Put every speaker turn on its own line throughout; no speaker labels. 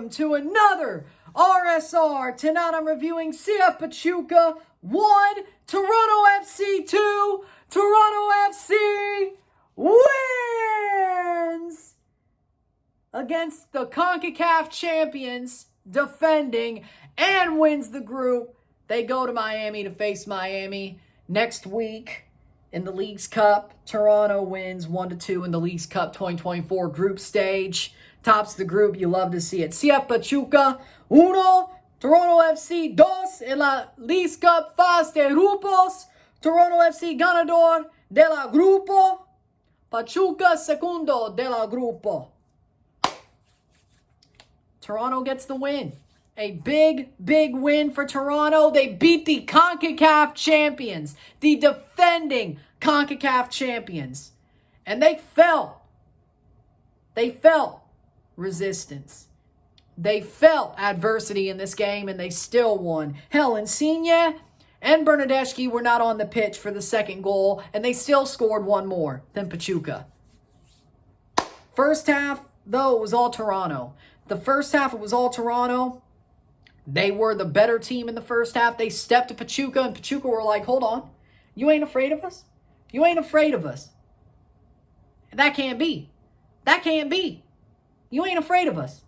welcome to another RSR. Tonight I'm reviewing CF Pachuca 1, Toronto FC 2. Toronto FC wins against the CONCACAF champions, defending, and wins the group. They go to Miami to face Miami next week in the Leagues Cup. Toronto wins 1-2 in the Leagues Cup 2024 group stage. Tops the group. You love to see it. CF Pachuca 1, Toronto FC 2 en la Leagues Cup fase de grupos. Toronto FC ganador de la grupo. Pachuca segundo de la grupo. Toronto gets the win. A big win for Toronto. They beat the CONCACAF champions, the defending CONCACAF champions. And they felt resistance. They felt adversity in this game, and they still won. Hell, Insigne and Bernardeschi were not on the pitch for the second goal, and they still scored one more than Pachuca. First half, though, it was all Toronto. The first half, it was all Toronto. They were the better team in the first half. They stepped to Pachuca, and Pachuca were like, hold on. You ain't afraid of us? You ain't afraid of us. That can't be. That can't be. You ain't afraid of us.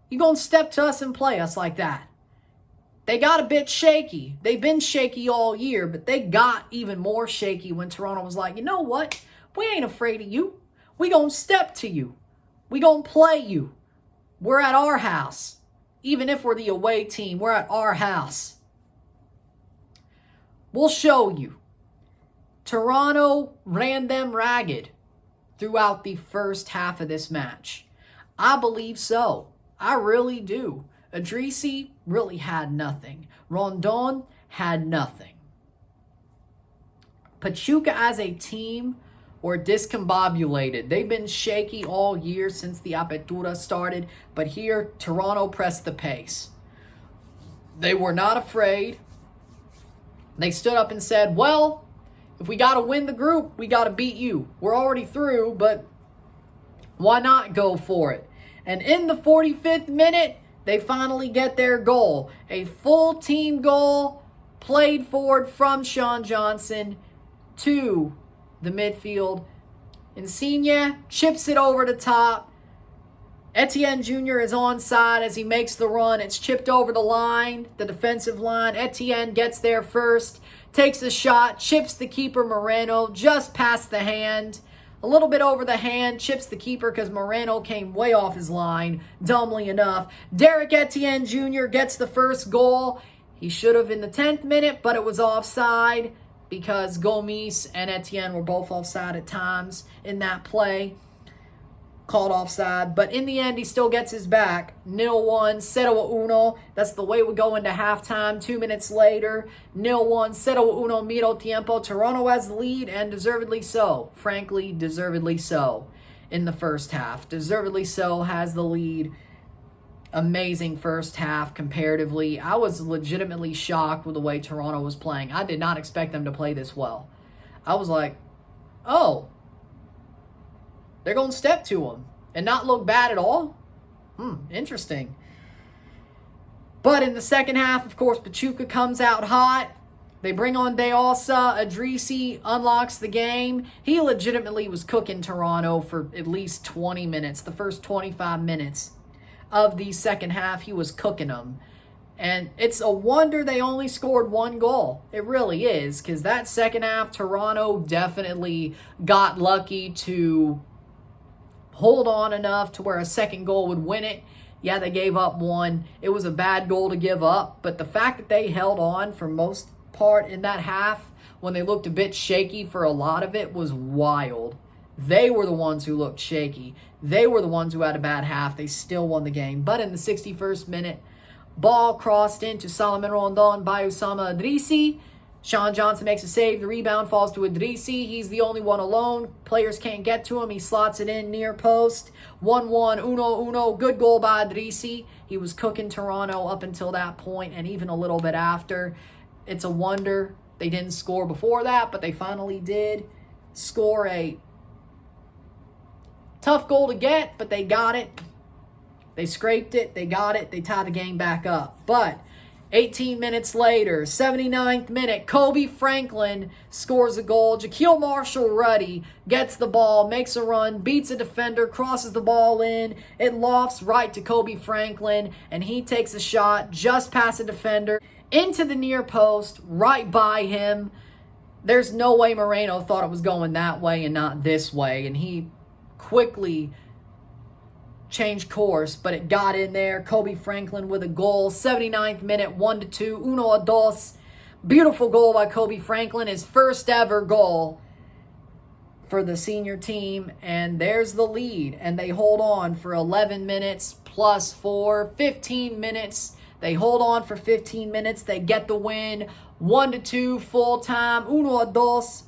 You gonna step to us and play us like that. They got a bit shaky. They've been shaky all year, but they got even more shaky when Toronto was like, you know what? We ain't afraid of you. We gonna step to you. We gonna play you. We're at our house. Even if we're the away team, we're at our house. We'll show you. Toronto ran them ragged throughout the first half of this match. I believe so. I really do. Idrissi really had nothing. Rondon had nothing. Pachuca as a team were discombobulated. They've been shaky all year since the Apertura started, but here Toronto pressed the pace. They were not afraid. They stood up and said, well, if we got to win the group, we got to beat you. We're already through, but why not go for it? And in the 45th minute, they finally get their goal. A full team goal played forward from Sean Johnson to the midfield. Insigne chips it over the top. Etienne Jr. is onside as he makes the run. It's chipped over the line, the defensive line. Etienne gets there first, takes a shot, chips the keeper Moreno just past the hand. A little bit over the hand, chips the keeper because Moreno came way off his line, dumbly enough. Derek Etienne Jr. gets the first goal. He should have in the 10th minute, but it was offside because Gomes and Etienne were both offside at times in that play. Called offside, but in the end, he still gets his back. 0-1, 0-1. That's the way we go into halftime. 2 minutes later, 0-1, 0-1, medio tiempo. Toronto has the lead, and deservedly so. Frankly, deservedly so in the first half. Deservedly so has the lead. Amazing first half comparatively. I was legitimately shocked with the way Toronto was playing. I did not expect them to play this well. I was like, oh, they're going to step to him and not look bad at all? Interesting. But in the second half, of course, Pachuca comes out hot. They bring on Deosa. Idrissi unlocks the game. He legitimately was cooking Toronto for at least 20 minutes. The first 25 minutes of the second half, he was cooking them. And it's a wonder they only scored one goal. It really is, because that second half, Toronto definitely got lucky to hold on enough to where a second goal would win it. Yeah, they gave up one. It was a bad goal to give up, but the fact that they held on for most part in that half when they looked a bit shaky for a lot of it was wild. They were the ones who looked shaky. They were the ones who had a bad half. They still won the game. But in the 61st minute, ball crossed into Salomon Rondon by Osama Idrissi. Sean Johnson makes a save. The rebound falls to Idrissi. He's the only one alone. Players can't get to him. He slots it in near post. 1-1, 1-1. Good goal by Idrissi. He was cooking Toronto up until that point and even a little bit after. It's a wonder they didn't score before that, but they finally did score a tough goal to get, but they got it. They scraped it. They got it. They tied the game back up. But 18 minutes later, 79th minute, Kobe Franklin scores a goal. Jaquil Marshall-Rutty gets the ball, makes a run, beats a defender, crosses the ball in. It lofts right to Kobe Franklin, and he takes a shot just past a defender into the near post, right by him. There's no way Moreno thought it was going that way and not this way, and he quickly changed course, but it got in there. Kobe Franklin with a goal. 79th minute, 1-2. 1-2. Beautiful goal by Kobe Franklin. His first ever goal for the senior team. And there's the lead. And they hold on for 11 minutes plus 4. 15 minutes. They hold on for 15 minutes. They get the win. 1-2 full time. 1-2.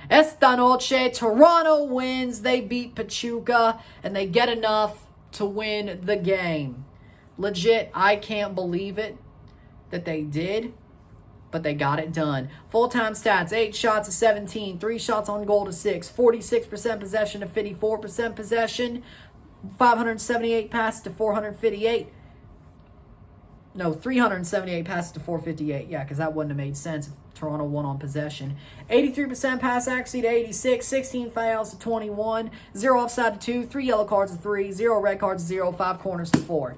Esta noche, Toronto wins. They beat Pachuca. And they get enough to win the game. Legit, I can't believe it that they did, but they got it done. Full-time stats, 8 shots to 17, 3 shots on goal to 6, 46% possession to 54% possession, 578 passes to 458. No, 378 passes to 458. Yeah, because that wouldn't have made sense if Toronto won on possession. 83% pass accuracy to 86, 16 fouls to 21, 0 offside to 2, 3 yellow cards to 3, 0 red cards to 0, 5 corners to 4.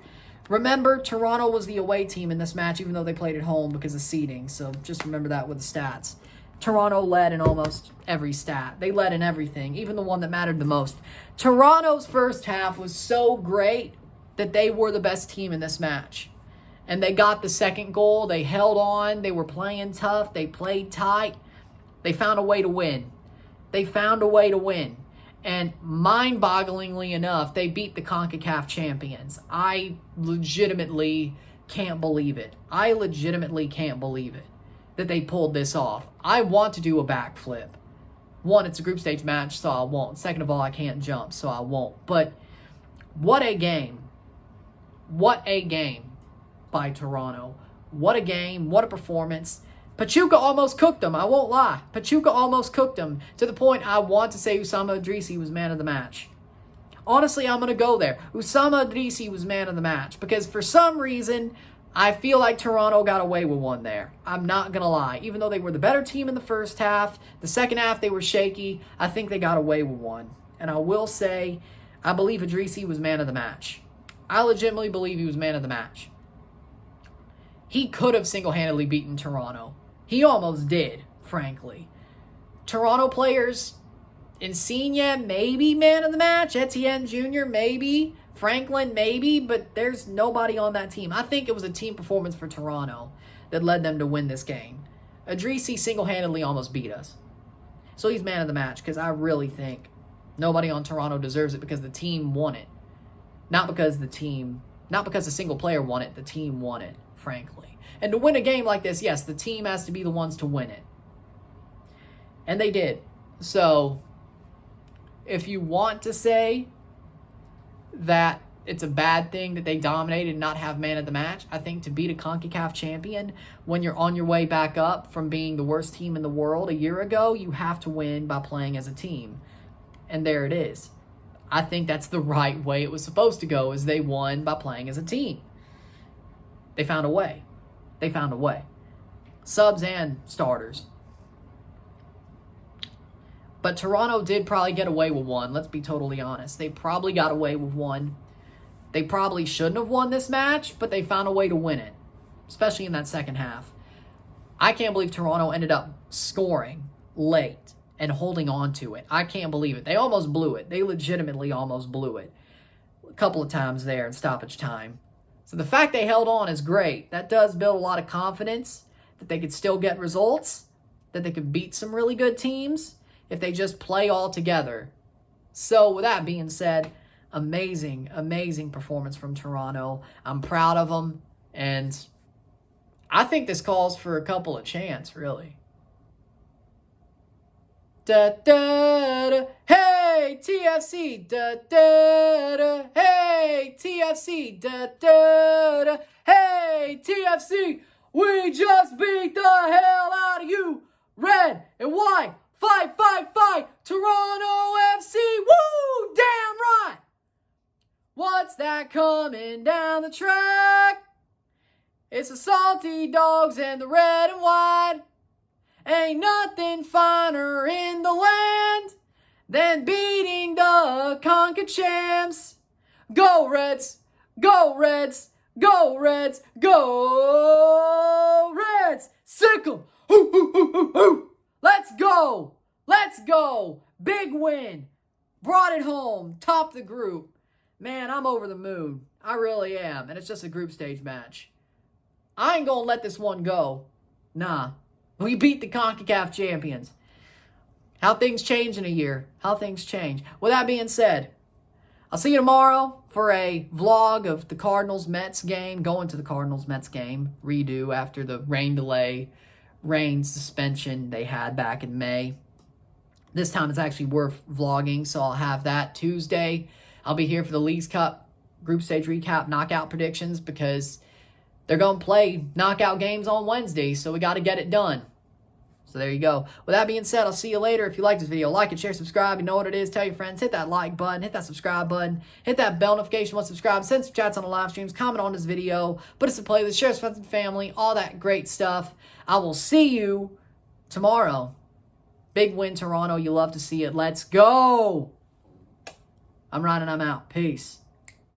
Remember, Toronto was the away team in this match, even though they played at home because of seeding. So just remember that with the stats. Toronto led in almost every stat. They led in everything, even the one that mattered the most. Toronto's first half was so great that they were the best team in this match. And they got the second goal. They held on. They were playing tough. They played tight. They found a way to win. They found a way to win. And mind-bogglingly enough, they beat the CONCACAF champions. I legitimately can't believe it. I legitimately can't believe it that they pulled this off. I want to do a backflip. One, it's a group stage match, so I won't. Second of all, I can't jump, so I won't. But what a game. What a game by Toronto. What a game. What a performance. Pachuca almost cooked them. I won't lie. Pachuca almost cooked them to the point I want to say Usama Idrisi was man of the match. Honestly, I'm going to go there. Usama Idrisi was man of the match because for some reason, I feel like Toronto got away with one there. I'm not going to lie. Even though they were the better team in the first half, the second half they were shaky, I think they got away with one. And I will say, I believe Idrisi was man of the match. I legitimately believe he was man of the match. He could have single-handedly beaten Toronto. He almost did, frankly. Toronto players, Insigne, maybe man of the match. Etienne Jr., maybe. Franklin, maybe. But there's nobody on that team. I think it was a team performance for Toronto that led them to win this game. Idrisi single-handedly almost beat us. So he's man of the match because I really think nobody on Toronto deserves it because the team won it. Not because a single player won it. The team won it, frankly. And to win a game like this, yes, the team has to be the ones to win it. And they did. So, if you want to say that it's a bad thing that they dominated and not have man of the match, I think to beat a CONCACAF champion when you're on your way back up from being the worst team in the world a year ago, you have to win by playing as a team. And there it is. I think that's the right way it was supposed to go, is they won by playing as a team. They found a way. They found a way. Subs and starters. But Toronto did probably get away with one. Let's be totally honest. They probably got away with one. They probably shouldn't have won this match, but they found a way to win it. Especially in that second half. I can't believe Toronto ended up scoring late and holding on to it. I can't believe it. They almost blew it. They legitimately almost blew it. A couple of times there in stoppage time. So the fact they held on is great. That does build a lot of confidence that they could still get results, that they could beat some really good teams if they just play all together. So with that being said, amazing, amazing performance from Toronto. I'm proud of them, and I think this calls for a couple of chants, really. Da da da, hey TFC, da da da, hey TFC, da da da, hey TFC, we just beat the hell out of you, red and white, fight, fight, fight, Toronto FC, woo, damn right, What's that coming down the track? It's the salty dogs and the red and white. Ain't nothing finer in the land than beating the Conca champs. Go Reds! Go Reds! Go Reds! Go Reds! Sick 'em! Hoo, hoo, hoo, hoo, hoo. Let's go! Let's go! Big win! Brought it home. Top the group. Man, I'm over the moon. I really am. And it's just a group stage match. I ain't gonna let this one go. Nah. We beat the CONCACAF champions. How things change in a year. How things change. With that being said, I'll see you tomorrow for a vlog of the Cardinals-Mets game. Going to the Cardinals-Mets game. Redo after the rain delay, rain suspension they had back in May. This time it's actually worth vlogging, so I'll have that Tuesday. I'll be here for the Leagues Cup group stage recap knockout predictions because they're going to play knockout games on Wednesday, so we got to get it done. So there you go. With that being said, I'll see you later. If you like this video, like it, share, subscribe. You know what it is. Tell your friends. Hit that like button. Hit that subscribe button. Hit that bell notification once subscribed. Send some chats on the live streams. Comment on this video. Put us in playlist. Share with friends and family. All that great stuff. I will see you tomorrow. Big win, Toronto. You love to see it. Let's go. I'm Ryan and I'm out. Peace.